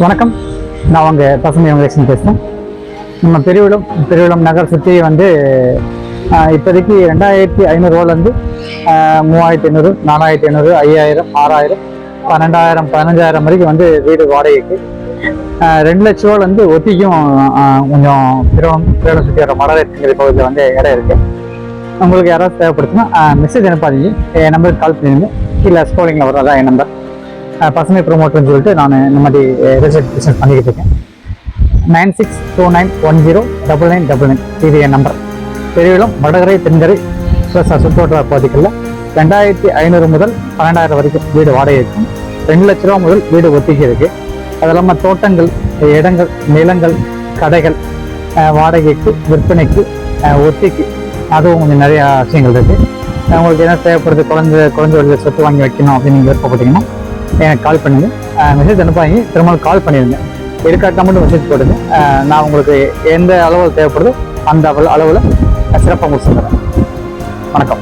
வணக்கம். நான் உங்கள் பசுமை வெங்கடேசன் பேசுகிறேன். நம்ம பெருவிளம் நகர் சுற்றி வந்து இப்போதைக்கு 2500 3500 4500 5000 6000 12000 15000 வரைக்கும் வந்து வீடு வாடகைக்கு 2 லட்ச ரூபா வந்து ஒத்திக்கும் கொஞ்சம் பெருவிளம் சுற்றி வர மடரேட்டுங்கிற பகுதியில் வந்து இடம் இருக்குது. உங்களுக்கு யாராவது தேவைப்படுச்சுன்னா மெசேஜ் அனுப்பாதீங்க, என் நம்பருக்கு கால் பண்ணிடுங்க. கீழே ஸ்க்ரோலிங்கில் வர்றதா என் நம்பர். பசுமை ப்ரொமோட்டர்னு சொல்லிட்டு நான் இந்த மாதிரி ரிசர்ச் பிஸ்னஸ் பண்ணிக்கிட்டு இருக்கேன். 9629109999 இது என் நம்பர். பெருவிளம் வடகரை தென்கரை ப்ளஸ் சுற்றுவட்டார பகுதிகளில் 2500 முதல் 12000 வரைக்கும் வீடு வாடகை இருக்கும். 2 லட்ச ரூபா முதல் வீடு ஒத்திகை இருக்கு. அது இல்லாமல் தோட்டங்கள், இடங்கள், நிலங்கள், கடைகள் வாடகைக்கு, விற்பனைக்கு, ஒத்திக்கு, அதுவும் கொஞ்சம் நிறையா விஷயங்கள் இருக்கு. உங்களுக்கு என்ன தேவைப்படுது, குழந்தை வழியில் சொத்து வாங்கி வைக்கணும் அப்படின்னு நீங்கள் விருப்பப்பட்டீங்கன்னா எனக்கு கால் பண்ணுங்க. மெசேஜ் அனுப்பாங்க, திரும்ப கால் பண்ணிடுங்க. எடுக்காட்டா மட்டும் மெசேஜ் போடுங்க. நான் உங்களுக்கு எந்த அளவில் தேவைப்படுதோ அந்த அளவில் சிறப்பாக முடிச்சு தரேன். வணக்கம்.